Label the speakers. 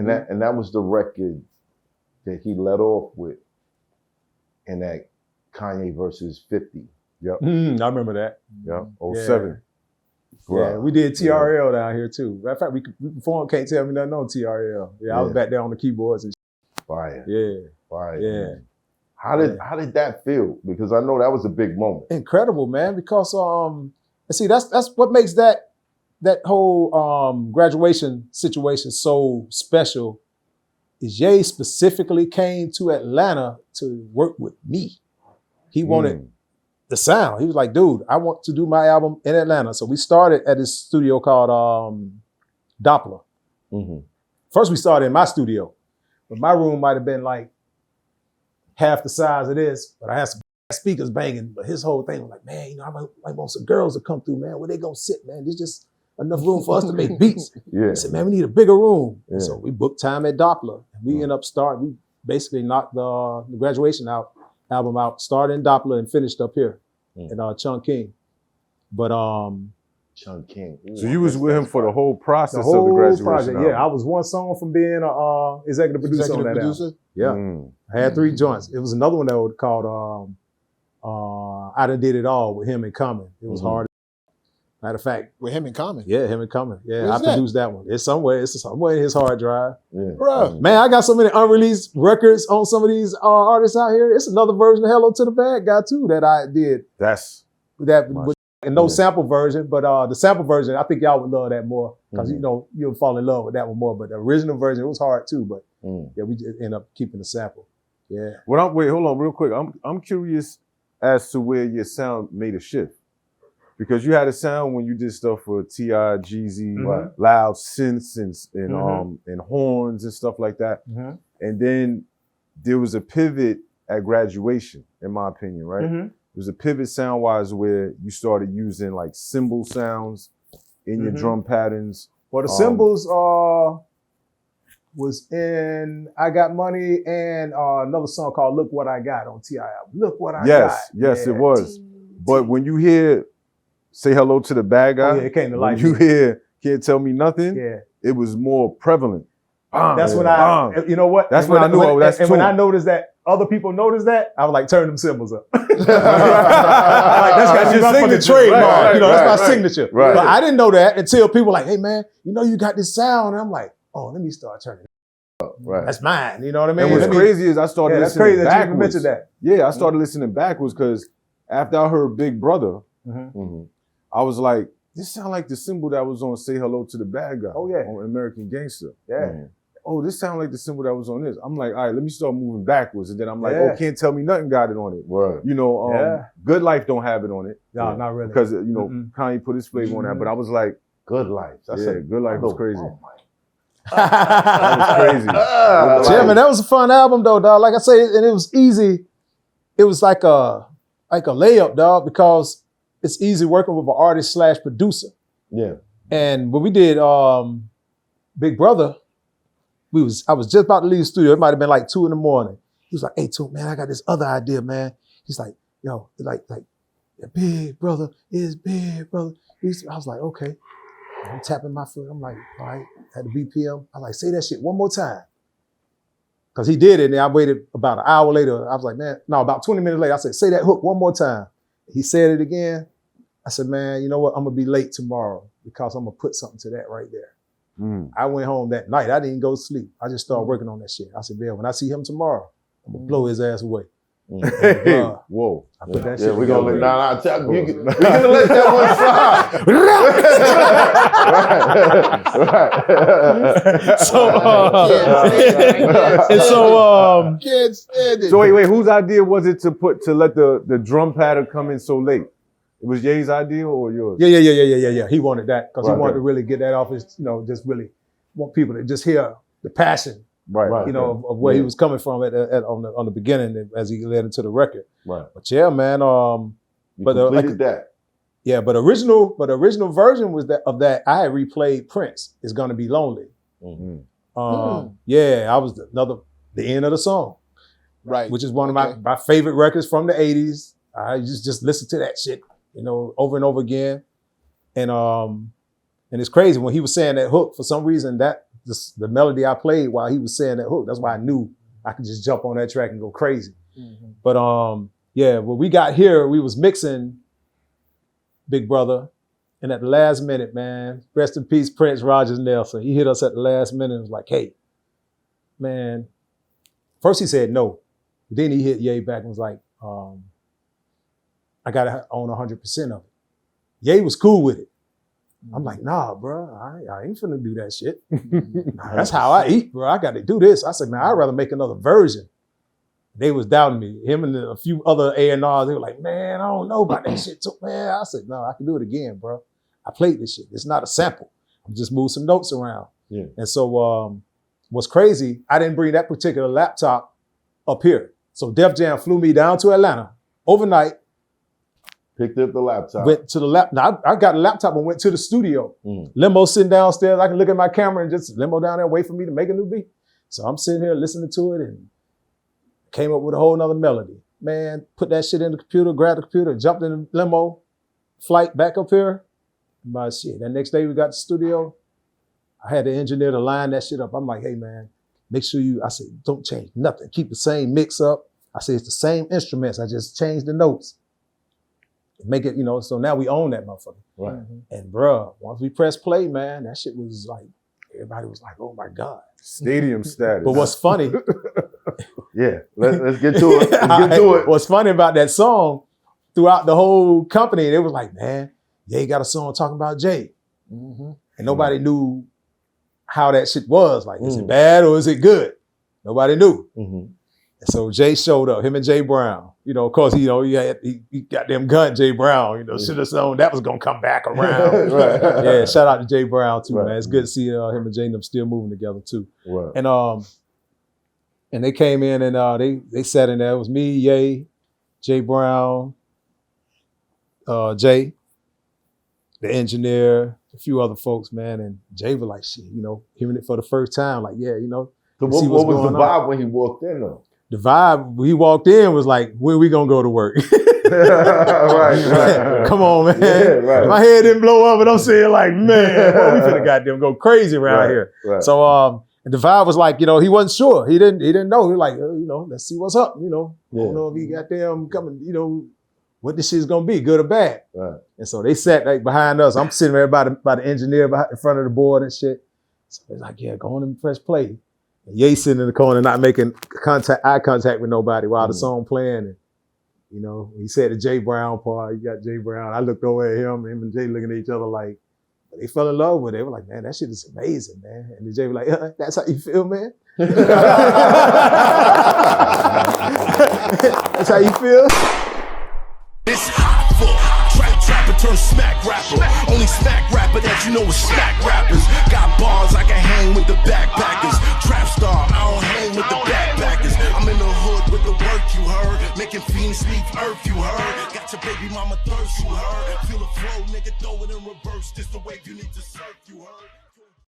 Speaker 1: And that was the record that he let off with in that Kanye versus 50.
Speaker 2: Yep. I remember that.
Speaker 1: Yep. 07.
Speaker 2: Yeah, we did TRL down here too. Matter of fact, we performed Can't Tell Me Nothing on TRL. Yeah, I was back there on the keyboards and shit.
Speaker 1: Fire.
Speaker 2: Yeah.
Speaker 1: Fire.
Speaker 2: Yeah.
Speaker 1: How did that feel? Because I know that was a big moment.
Speaker 2: Incredible, man. Because and see, that's what makes that whole graduation situation so special. Is Ye specifically came to Atlanta to work with me. He wanted the sound. He was like, dude, I want to do my album in Atlanta. So we started at this studio called Doppler. First we started in my studio, but my room might have been like half the size of this, but I had some speakers banging. But his whole thing was like, man, I want some girls to come through, man. Where they gonna sit, man? There's just enough room for us to make beats. He said, man, we need a bigger room. So we booked time at Doppler. We ended up we basically knocked the graduation album out, started in Doppler and finished up here in Chung King. But
Speaker 1: Chung King.
Speaker 3: So you was with him for the whole process of the graduation
Speaker 2: project.
Speaker 3: album.
Speaker 2: Yeah, I was one song from being an executive producer on that album. Yeah, I had 3 joints. It was another one that was called I Done Did It All with him and Common. It was hard. Matter of fact,
Speaker 4: with him and Common.
Speaker 2: Yeah, him and Common. Yeah,
Speaker 4: Where's
Speaker 2: I produced that one. It's somewhere in his hard drive.
Speaker 4: Bro.
Speaker 2: Man, I got so many unreleased records on some of these artists out here. It's another version of Hello to the Bad Guy too that I did.
Speaker 3: That's
Speaker 2: And no sample version, but the sample version, I think y'all would love that more because you'll fall in love with that one more. But the original version, it was hard too. But yeah, we just end up keeping the sample. Yeah.
Speaker 3: Wait, hold on, real quick. I'm curious as to where your sound made a shift. Because you had a sound when you did stuff for T.I., Jeezy, loud synths and horns and stuff like that. And then there was a pivot at graduation, in my opinion, right? There was a pivot sound-wise where you started using like cymbal sounds in your drum patterns.
Speaker 2: Well, the cymbals was in I Got Money and another song called Look What I Got on T.I. album. Look What I Got.
Speaker 3: Yes, it was. But when you hear Say Hello to the Bad Guy,
Speaker 2: it came to life.
Speaker 3: When you hear Can't Tell Me Nothing, it was more prevalent.
Speaker 2: That's when you know what?
Speaker 3: That's when I knew that's
Speaker 2: when I noticed that other people noticed that, I was like, turn them cymbals up. That's your signature. Trademark. That's my signature. Right. But I didn't know that until people were like, hey man, you got this sound. And I'm like, oh, let me start turning it up. Right. That's mine. You know what I mean?
Speaker 3: And what's crazy is I started listening
Speaker 2: that's crazy
Speaker 3: backwards.
Speaker 2: That you mentioned that.
Speaker 3: Yeah, I started listening backwards because after I heard Big Brother, I was like, this sound like the symbol that was on Say Hello to the Bad Guy on American Gangster. Oh, this sound like the symbol that was on this. I'm like, all right, let me start moving backwards. And then I'm like, oh, Can't Tell Me Nothing got it on it.
Speaker 1: Right.
Speaker 3: Good Life don't have it on it.
Speaker 2: No, not really.
Speaker 3: Because, Kanye put his flavor on that. But I was like,
Speaker 1: Good Life.
Speaker 3: Good Life was crazy.
Speaker 1: Oh my.
Speaker 3: That was crazy.
Speaker 2: Yeah, man, that was a fun album though, dog. Like I say, and it was easy. It was like a layup, dog, because it's easy working with an artist / producer.
Speaker 1: Yeah.
Speaker 2: And when we did Big Brother, I was just about to leave the studio. It might have been like 2 a.m. He was like, hey, Toomp, man, I got this other idea, man. He's like, yo, like, Big Brother is Big Brother. I was like, okay. I'm tapping my foot. I'm like, all right, at the BPM. I like, say that shit one more time. Because he did it, and then I waited about an hour later. I was like, man, no, about 20 minutes later, I said, say that hook one more time. He said it again. I said, man, you know what? I'm going to be late tomorrow because I'm going to put something to that right there. I went home that night. I didn't go to sleep. I just started working on that shit. I said, man, when I see him tomorrow, I'm going to blow his ass away.
Speaker 3: Whoa.
Speaker 2: I put that shit
Speaker 1: we're going to let we're going to let that
Speaker 2: one slide.
Speaker 3: So wait, whose idea was it to let the drum pattern come in so late? It was Ye's idea or yours?
Speaker 2: Yeah. He wanted that because he wanted to really get that off his, just really want people to just hear the passion, of where he was coming from on the beginning as he led into the record.
Speaker 1: Right.
Speaker 2: But yeah, man.
Speaker 1: But completed that.
Speaker 2: Yeah, but original version was of that. I had replayed Prince. It's Gonna Be Lonely. Yeah, I was the end of the song.
Speaker 4: Right.
Speaker 2: Which is one of my favorite records from the 80s. I just listen to that shit, over and over again. And it's crazy when he was saying that hook, for some reason that the melody I played while he was saying that hook. That's why I knew I could just jump on that track and go crazy. Mm-hmm. But yeah, when we got here, we was mixing Big Brother. And at the last minute, man, rest in peace, Prince Rogers Nelson. He hit us at the last minute and was like, hey, man. First he said no. Then he hit Ye back and was like, I gotta own 100% of it. Ye was cool with it. I'm like, nah, bro, I ain't finna do that shit. Nah, that's how I eat, bro. I gotta do this. I said, man, I'd rather make another version. They was doubting me. Him and a few other A&Rs, they were like, man, I don't know about that shit too, man. I said, no, I can do it again, bro. I played this shit. It's not a sample. I'm just moving some notes around. Yeah. And so what's crazy, I didn't bring that particular laptop up here. So Def Jam flew me down to Atlanta overnight.
Speaker 1: Picked up the laptop.
Speaker 2: Went to the laptop. Now, I got a laptop and went to the studio. Limo sitting downstairs. I can look at my camera and just limo down there, wait for me to make a new beat. So I'm sitting here listening to it and came up with a whole nother melody. Man, put that shit in the computer, grabbed the computer, jumped in the limo, flight back up here. But shit, that next day we got to the studio. I had the engineer to line that shit up. I'm like, hey man, make sure I said, don't change nothing. Keep the same mix up. I said, it's the same instruments. I just changed the notes. Make it, so now we own that motherfucker. Right. Mm-hmm. And bruh, once we press play, man, that shit was like, everybody was like, oh my God.
Speaker 3: Stadium status.
Speaker 2: But what's funny.
Speaker 1: Yeah, let's get to it. Let's get to it.
Speaker 2: What's funny about that song, throughout the whole company, they was like, man, Ye got a song talking about Jay. Mm-hmm. And nobody knew how that shit was. Like, is it bad or is it good? Nobody knew. Mm-hmm. And so Jay showed up, him and Jay Brown. Of course, he got them gun Jay Brown, should have known that was gonna come back around. Right. Yeah, shout out to Jay Brown too, man. It's good to see him and Jay and them still moving together too. Right. And they came in and they sat in there. It was me, Ye, Jay Brown, Jay, the engineer, a few other folks, man. And Jay was like, shit, hearing it for the first time, like, yeah,
Speaker 1: So what was the vibe when he walked in though?
Speaker 2: The vibe when he walked in was like, when we gonna go to work?
Speaker 1: right.
Speaker 2: Come on, man.
Speaker 1: Yeah, right.
Speaker 2: My head didn't blow up, and I'm saying like, man, boy, we finna goddamn go crazy around here. Right. So the vibe was like, he wasn't sure. He didn't know. He was like, let's see what's up. I don't know if he goddamn coming, what this shit's gonna be, good or bad. Right. And so they sat like behind us. I'm sitting there by the engineer in front of the board and shit. So they're like, yeah, go on and press play. And Ye sitting in the corner, not making eye contact with nobody while the song playing. And, he said the Jay Brown part, you got Jay Brown. I looked over at him and Jay looking at each other like, they fell in love with it. They were like, man, that shit is amazing, man. And the Jay was like, that's how you feel, man? That's how you feel?
Speaker 4: It's Hoffa, trapper turn smack rapper. Only smack rapper that you know is smack rappers. Got bars I can hang with the backpackers. Trap star, I don't hang with the backpackers. I'm in the hood with the work you heard. Making fiends leave earth you heard. Got your baby mama thirst you heard. Feel the flow, nigga, throw it in reverse. This the wave you need to surf you heard.